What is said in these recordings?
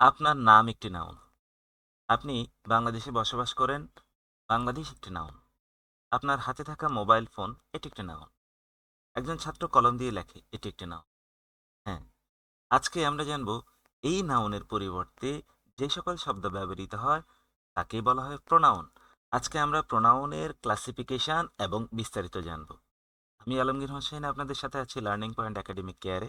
আপনার নাম একটি নাউন। আপনি বাংলাদেশে বসবাস করেন, বাংলাদেশ একটি নাউন। আপনার হাতে থাকা মোবাইল ফোন এটি একটি নাউন। একজন ছাত্র কলম দিয়ে লেখে এটি একটি নাউন। হ্যাঁ, আজকে আমরা জানব এই নাউনের পরিবর্তে যে সকল শব্দ ব্যবহৃত হয় তাকেই বলা হয় প্রোনাউন। আজকে আমরা প্রোনাউনের ক্লাসিফিকেশন এবং বিস্তারিত জানব। আমি আলমগীর হোসেন আপনাদের সাথে আছি লার্নিং পয়েন্ট একাডেমিক কেয়ারে।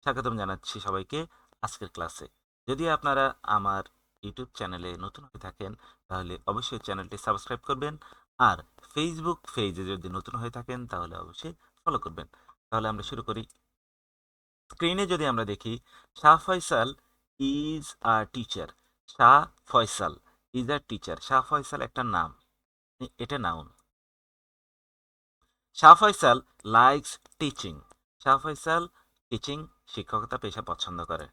স্বাগতম জানাচ্ছি সবাইকে আজকের ক্লাসে। যদি আপনারা আমার ইউটিউব চ্যানেলে নতুন হয়ে থাকেন তাহলে অবশ্যই চ্যানেলটি সাবস্ক্রাইব করবেন, আর ফেসবুক পেজে যদি নতুন হয়ে থাকেন তাহলে অবশ্যই ফলো করবেন। তাহলে আমরা শুরু করি। স্ক্রিনে যদি আমরা দেখি, Shah Faisal is a teacher. Shah Faisal is a teacher. Shah Faisal একটা নাম, এটা noun. Shah Faisal likes teaching. Shah Faisal teaching শিক্ষকতা পেশা পছন্দ করে।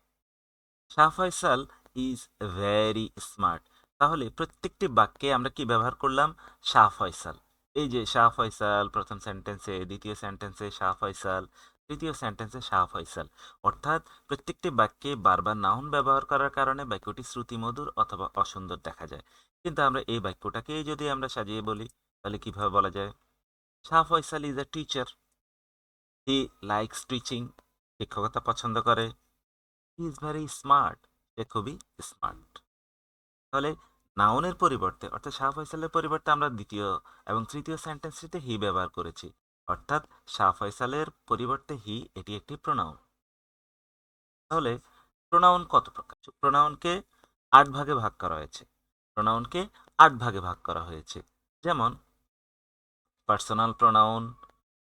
Shah Faisal is very smart. তাহলে প্রত্যেকটি বাক্যে আমরা কি ব্যবহার করলাম? শাহ ফয়সাল। এই যে শাহ ফয়সাল প্রথম সেন্টেন্সে, দ্বিতীয় সেন্টেন্সে শাহ ফয়সাল, তৃতীয় সেন্টেন্সে শাহ ফয়সাল। অর্থাৎ প্রত্যেকটি বাক্যে বারবার নাউন ব্যবহার করার কারণে বাক্যটি শ্রুতিমধুর অথবা অসুন্দর দেখা যায়। কিন্তু আমরা এই বাক্যটাকেই যদি আমরা সাজিয়ে বলি তাহলে কিভাবে বলা যায়? Shah Faisal is a teacher. He likes teaching. শিক্ষকতা পছন্দ করে। He is very smart. সে খুবই স্মার্ট। তাহলে নাউনের পরিবর্তে অর্থাৎ শাহ ফয়সালের পরিবর্তে আমরা দ্বিতীয় এবং তৃতীয় সেন্টেন্সটিতে হি ব্যবহার করেছি। অর্থাৎ শাহ ফয়সালের পরিবর্তে হি, এটি একটি প্রোনাউন। তাহলে প্রোনাউন কত প্রকার? প্রোনাউনকে ৮ ভাগে ভাগ করা হয়েছে। প্রোনাউনকে ৮ ভাগে ভাগ করা হয়েছে। যেমন personal pronoun,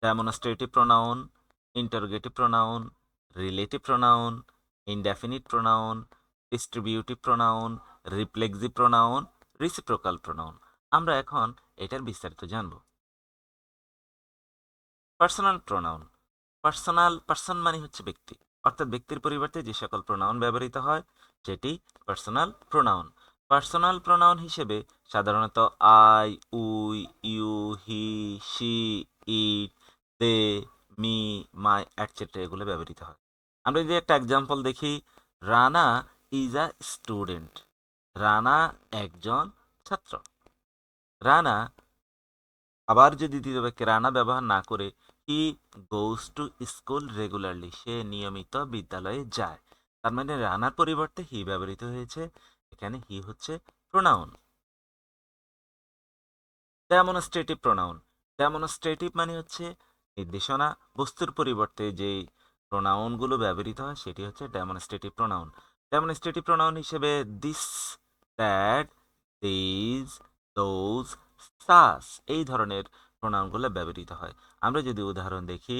demonstrative pronoun, interrogative pronoun, relative pronoun, indefinite pronoun, distributive pronoun, reflexive pronoun, reciprocal pronoun. আমরা এখন এটার বিস্তারিত জানব। Personal pronoun. পার্সন মানে হচ্ছে ব্যক্তি, অর্থাৎ ব্যক্তির পরিবর্তে যে সকল প্রোনাউন ব্যবহৃত হয় সেটি পার্সোনাল প্রোনাউন। পার্সোনাল প্রোনাউন হিসেবে সাধারণত I, we, you, he, she, it, they, me, my etcetera এগুলো ব্যবহৃত হয়। আমরা যদি একটা এক্সাম্পল দেখি, Rana is a student. Rana একজন ছাত্র। রানা, আবার যদি দ্বিতীয় বাক্যে রানা ব্যবহার না করে হি গোজ টু স্কুল রেগুলারলি, সে নিয়মিত বিদ্যালয়ে যায়, তার মানে রানার পরিবর্তে হি ব্যবহৃত হয়েছে। এখানে হি হচ্ছে প্রোনাউন। Demonstrative pronoun. ডেমনস্ট্রেটিভ মানে হচ্ছে নির্দেশনা, বস্তুর পরিবর্তে যে প্রোনাউনগুলো ব্যবহৃত হয় সেটি হচ্ছে ডেমনস্ট্রেটিভ প্রোনাউন। ডেমনস্ট্রেটিভ প্রোনাউন হিসেবে দিস, দ্যাট, দিজ, দোজ, সাস এই ধরনের প্রোনাউনগুলো ব্যবহৃত হয়। আমরা যদি উদাহরণ দেখি,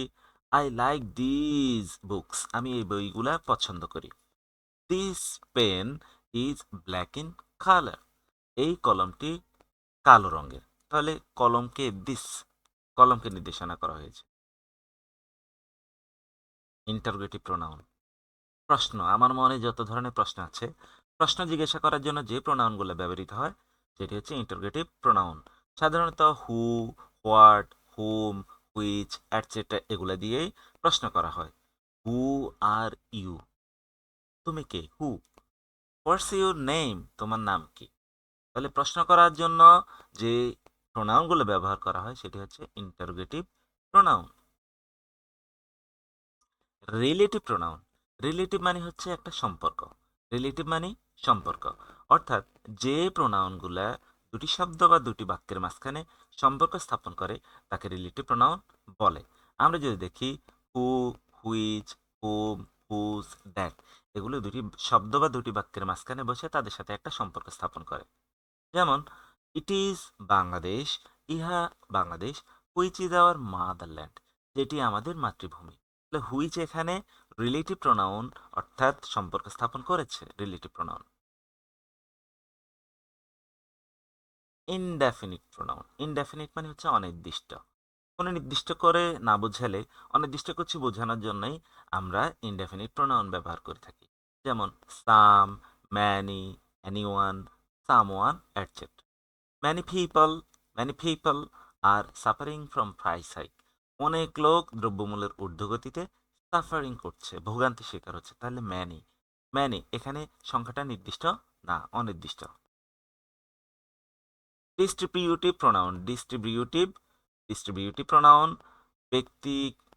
আই লাইক দিজ বুকস, আমি এই বইগুলা পছন্দ করি। This pen is black in colour, এই কলমটি কালো রঙের। তাহলে কলমকে দিস, কলমকে নির্দেশনা করা হয়েছে। Interrogative pronoun. প্রশ্ন, আমার মনে যত ধরনের প্রশ্ন আছে, প্রশ্ন জিজ্ঞাসা করার জন্য যে প্রোনাউনগুলো ব্যবহৃত হয় সেটি হচ্ছে ইন্টারোগেটিভ প্রোনাউন। সাধারণত হু, হোয়াট, হুম, হুইচ অ্যাটসেট্রা এগুলো দিয়েই প্রশ্ন করা হয়। হু আর ইউ, তুমি কে? হু। হোয়াটস ইউর নেম, তোমার নাম কি? তাহলে প্রশ্ন করার জন্য যে প্রোনাউনগুলো ব্যবহার করা হয় সেটি হচ্ছে interrogative pronoun. Relative pronoun. Relative মানে হচ্ছে একটা সম্পর্ক। রিলেটিভ মানে সম্পর্ক, অর্থাৎ যে প্রোনাউনগুলা দুটি শব্দ বা দুটি বাক্যের মাঝখানে সম্পর্ক স্থাপন করে তাকে রিলেটিভ প্রোনাউন বলে। আমরা যদি দেখি হু, হুইচ, হুম, হুজ, দ্যাট, এগুলো দুটি শব্দ বা দুটি বাক্যের মাঝখানে বসে তাদের সাথে একটা সম্পর্ক স্থাপন করে। যেমন ইট ইজ বাংলাদেশ, ইহা Bangladesh, which is our motherland, যেটি আমাদের মাতৃভূমি। তাহলে হুইচ এখানে রিলেটিভ প্রোনাউন, অর্থাৎ সম্পর্ক স্থাপন করেছে relative pronoun. Indefinite pronoun. Indefinite মানে হচ্ছে অনির্দিষ্ট। কোনো নির্দিষ্ট করে না বোঝালে অনির্দিষ্ট কিছু বোঝানোর জন্যই আমরা ইনডেফিনিট প্রোনাউন ব্যবহার করে থাকি। যেমন some, many, anyone, someone etcetera. Many people, many people are suffering from price hike. অনেক লোক দ্রব্যমূল্যের ঊর্ধ্বগতিতে সাফারিং করছে, ভোগান্তি শিকার হচ্ছে। তাহলে ম্যানি, ম্যানি এখানে সংখ্যাটা নির্দিষ্ট না, অনির্দিষ্ট। ডিস্ট্রিবিউটিভ প্রোনাউন, ডিস্ট্রিবিউটিভ প্রোনাউন ব্যক্তি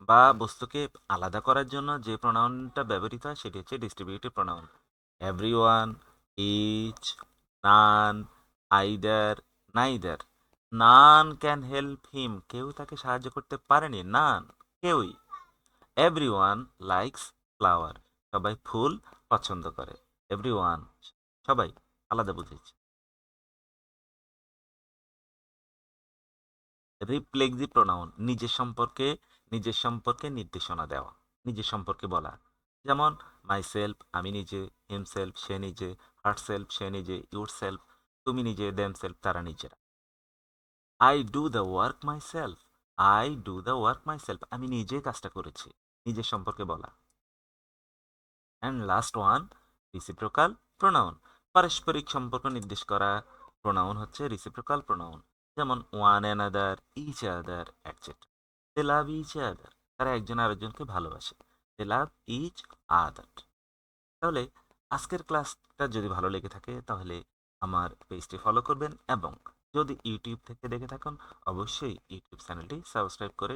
বা বস্তুকে আলাদা করার জন্য যে প্রোনাউনটা ব্যবহৃত হয় সেটি হচ্ছে distributive pronoun. Everyone, each, none, either, neither. None can help him, কেউ তাকে সাহায্য করতে পারেনি, নান, কেউই। এভরিওয়ান লাইকস ফ্লাওয়ার, সবাই ফুল পছন্দ করে। এভরিওয়ান সবাই, আলাদা বুঝেছি। রিফ্লেক্সিভ প্রোনাউন নিজের সম্পর্কে নির্দেশনা দেওয়া, নিজের সম্পর্কে বলা। যেমন মাই সেলফ আমি নিজে, হিমসেলফ সে নিজে, হার সেলফ সে নিজে, ইউর সেলফ তুমি নিজে, দেম সেলফ তারা নিজেরা। I do the work myself, I do the work myself আমি নিজে কাজটা করেছি, নিজের সম্পর্কে বলা। And last one, reciprocal pronoun, পারস্পরিক সম্পর্ক নির্দেশ করা প্রোনাউন হচ্ছে রিসিপ্রোকাল প্রোনাউন। যেমন one another, each other, etcetera. They love each other, তারা একজন আরেকজনকে ভালোবাসে। They love each other. তাহলে আজকের ক্লাসটা যদি ভালো লেগে থাকে তাহলে আমার পেজটি ফলো করবেন, এবং যদি ইউটিউব থেকে দেখে থাকেন অবশ্যই ইউটিউব চ্যানেলটি সাবস্ক্রাইব করে